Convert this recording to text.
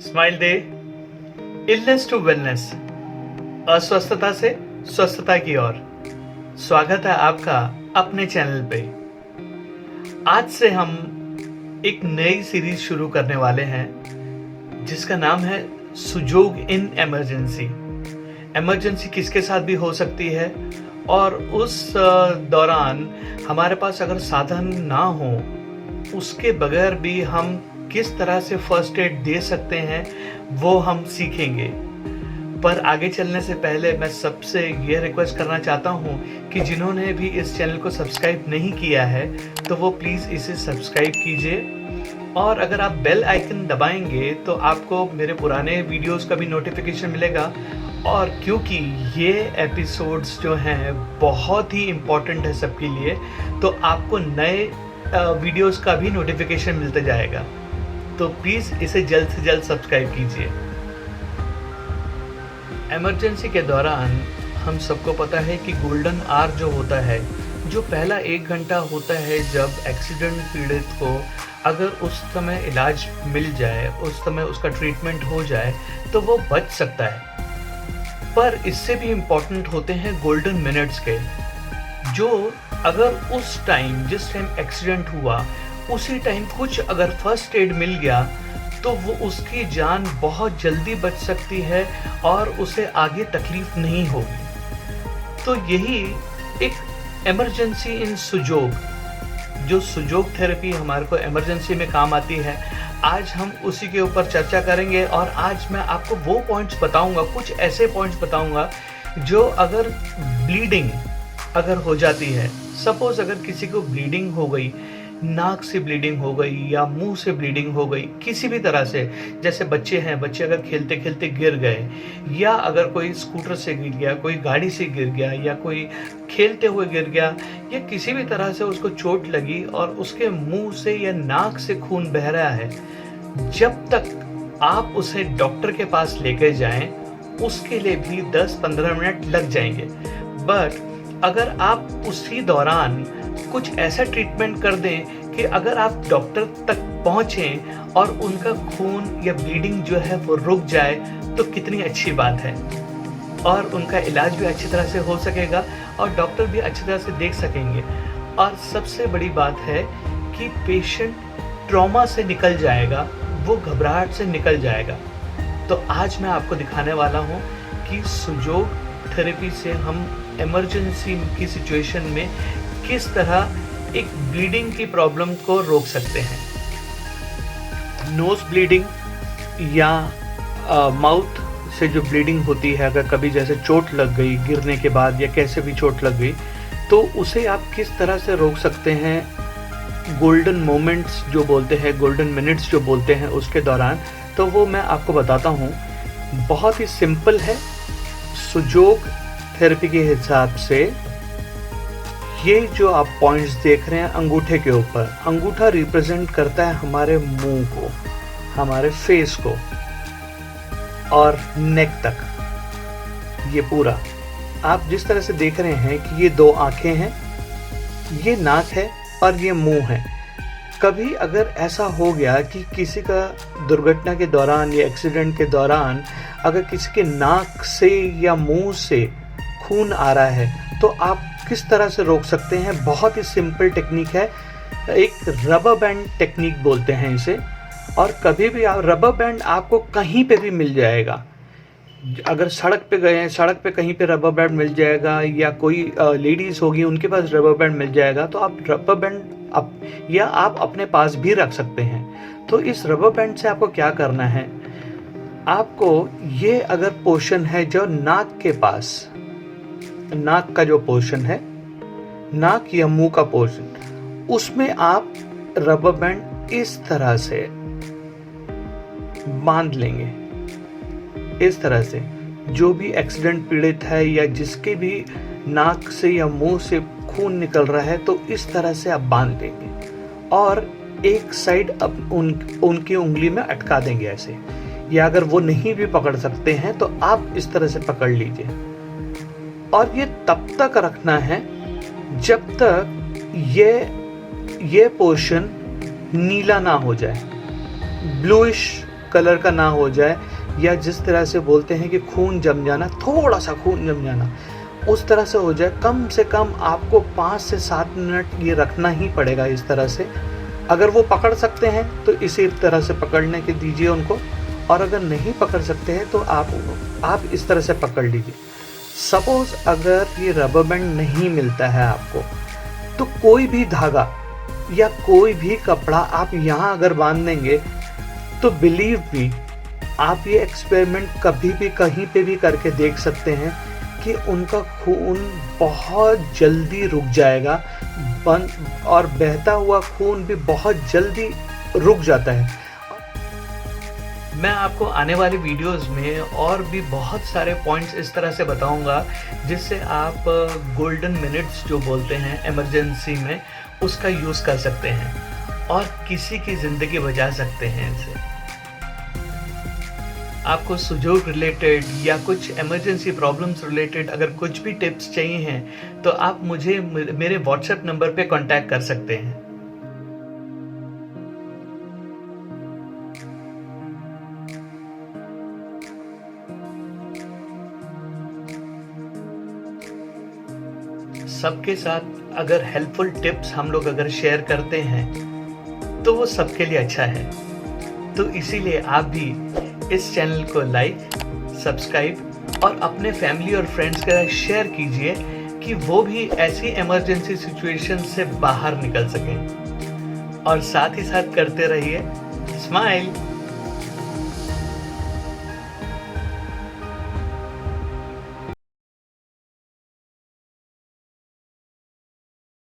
Smile day. Illness to wellness, अस्वस्थता से स्वस्थता की ओर। स्वागत है आपका अपने चैनल पे। आज से हम एक नई सीरीज शुरू करने वाले हैं जिसका नाम है सुजोग इन इमरजेंसी। इमरजेंसी किसके साथ भी हो सकती है और उस दौरान हमारे पास अगर साधन ना हो उसके बगैर भी हम किस तरह से फर्स्ट एड दे सकते हैं वो हम सीखेंगे। पर आगे चलने से पहले मैं सबसे ये रिक्वेस्ट करना चाहता हूँ कि जिन्होंने भी इस चैनल को सब्सक्राइब नहीं किया है तो वो प्लीज़ इसे सब्सक्राइब कीजिए, और अगर आप बेल आइकन दबाएंगे तो आपको मेरे पुराने वीडियोस का भी नोटिफिकेशन मिलेगा। और क्योंकि ये एपिसोड्स जो हैं बहुत ही इम्पोर्टेंट है सबके लिए, तो आपको नए वीडियोस का भी नोटिफिकेशन मिलता जाएगा। तो प्लीज़ इसे जल्द से जल्द सब्सक्राइब कीजिए। इमरजेंसी के दौरान हम सबको पता है कि गोल्डन आवर जो होता है, जो पहला 1 घंटा होता है जब एक्सीडेंट पीड़ित को अगर उस समय इलाज मिल जाए, उस समय उसका ट्रीटमेंट हो जाए तो वो बच सकता है। पर इससे भी इम्पॉर्टेंट होते हैं गोल्डन मिनट्स के, जो अगर उस टाइम जिस टाइम एक्सीडेंट हुआ उसी टाइम कुछ अगर फर्स्ट एड मिल गया तो वो उसकी जान बहुत जल्दी बच सकती है और उसे आगे तकलीफ नहीं होगी। तो यही एक इमरजेंसी इन सुजोग, जो सुजोग थेरेपी हमारे को इमरजेंसी में काम आती है, आज हम उसी के ऊपर चर्चा करेंगे। और आज मैं आपको वो पॉइंट्स बताऊंगा, कुछ ऐसे पॉइंट्स बताऊंगा जो अगर ब्लीडिंग अगर हो जाती है, सपोज अगर किसी को ब्लीडिंग हो गई, नाक से ब्लीडिंग हो गई या मुंह से ब्लीडिंग हो गई, किसी भी तरह से, जैसे बच्चे हैं, बच्चे अगर खेलते खेलते गिर गए, या अगर कोई स्कूटर से गिर गया, कोई गाड़ी से गिर गया, या कोई खेलते हुए गिर गया, या किसी भी तरह से उसको चोट लगी और उसके मुंह से या नाक से खून बह रहा है, जब तक आप उसे डॉक्टर के पास लेकर जाएं उसके लिए भी 10-15 मिनट लग जाएंगे। बट अगर आप उसी दौरान कुछ ऐसा ट्रीटमेंट कर दें कि अगर आप डॉक्टर तक पहुंचें और उनका खून या ब्लीडिंग जो है वो रुक जाए तो कितनी अच्छी बात है, और उनका इलाज भी अच्छी तरह से हो सकेगा और डॉक्टर भी अच्छी तरह से देख सकेंगे। और सबसे बड़ी बात है कि पेशेंट ट्रॉमा से निकल जाएगा, वो घबराहट से निकल जाएगा। तो आज मैं आपको दिखाने वाला हूँ कि सुजोग थेरेपी से हम इमरजेंसी की सिचुएशन में किस तरह एक ब्लीडिंग की प्रॉब्लम को रोक सकते हैं। नोज ब्लीडिंग या माउथ से जो ब्लीडिंग होती है, अगर कभी जैसे चोट लग गई गिरने के बाद या कैसे भी चोट लग गई, तो उसे आप किस तरह से रोक सकते हैं गोल्डन मोमेंट्स जो बोलते हैं, गोल्डन मिनट्स जो बोलते हैं उसके दौरान। तो वो मैं आपको बताता हूँ। बहुत ही सिंपल है। सुजोग थेरेपी के हिसाब से ये जो आप पॉइंट्स देख रहे हैं अंगूठे के ऊपर, अंगूठा रिप्रेजेंट करता है हमारे मुंह को, हमारे फेस को और नेक तक। ये पूरा आप जिस तरह से देख रहे हैं कि ये 2 आंखें हैं, ये नाक है और ये मुंह है। कभी अगर ऐसा हो गया कि किसी का दुर्घटना के दौरान या एक्सीडेंट के दौरान अगर किसी के नाक से या मुंह से खून आ रहा है तो आप किस तरह से रोक सकते हैं। बहुत ही सिंपल टेक्निक है, एक रबर बैंड टेक्निक बोलते हैं इसे। और कभी भी आप रबर बैंड आपको कहीं पे भी मिल जाएगा। अगर सड़क पे गए हैं, सड़क पे कहीं पे रबर बैंड मिल जाएगा, या कोई लेडीज़ होगी उनके पास रबर बैंड मिल जाएगा, तो आप रबर बैंड या आप अपने पास भी रख सकते हैं। तो इस रबर बैंड से आपको क्या करना है, आपको ये अगर पोर्शन है जो नाक के पास, नाक का जो पोर्शन है, नाक या मुंह का पोर्शन, उसमें आप रबर बैंड इस तरह से बांध लेंगे। इस तरह से जो भी एक्सीडेंट पीड़ित है या जिसके भी नाक से या मुंह से खून निकल रहा है, तो इस तरह से आप बांध देंगे और एक साइड अब उनकी उंगली में अटका देंगे ऐसे। या अगर वो नहीं भी पकड़ सकते हैं तो आप इस तरह से पकड़ लीजिए। और ये तब तक रखना है जब तक ये पोर्शन नीला ना हो जाए, ब्लूइश कलर का ना हो जाए, या जिस तरह से बोलते हैं कि खून जम जाना, थोड़ा-सा खून जम जाना, उस तरह से हो जाए। कम से कम आपको 5 से 7 मिनट ये रखना ही पड़ेगा इस तरह से। अगर वो पकड़ सकते हैं तो इसी तरह से पकड़ने के दीजिए उनको, और अगर नहीं पकड़ सकते हैं तो आप इस तरह से पकड़ लीजिए। सपोज़ अगर ये रबर बैंड नहीं मिलता है आपको, तो कोई भी धागा या कोई भी कपड़ा आप यहाँ अगर बांध देंगे, तो बिलीव मी, आप ये एक्सपेरिमेंट कभी भी कहीं पे भी करके देख सकते हैं कि उनका खून बहुत जल्दी रुक जाएगा, बंद, और बहता हुआ खून भी बहुत जल्दी रुक जाता है। मैं आपको आने वाली वीडियोस में और भी बहुत सारे पॉइंट्स इस तरह से बताऊंगा जिससे आप गोल्डन मिनट्स जो बोलते हैं इमरजेंसी में, उसका यूज़ कर सकते हैं और किसी की ज़िंदगी बचा सकते हैं इससे। आपको सुजोग रिलेटेड या कुछ इमरजेंसी प्रॉब्लम्स रिलेटेड अगर कुछ भी टिप्स चाहिए हैं, तो आप मुझे मेरे व्हाट्सएप नंबर पे कांटेक्ट कर सकते हैं। सबके साथ अगर हेल्पफुल टिप्स हम लोग अगर शेयर करते हैं तो वो सबके लिए अच्छा है। तो इसीलिए आप भी इस चैनल को लाइक, सब्सक्राइब और अपने फैमिली और फ्रेंड्स के साथ शेयर कीजिए कि वो भी ऐसी इमरजेंसी सिचुएशन से बाहर निकल सकें। और साथ ही साथ करते रहिए स्माइल।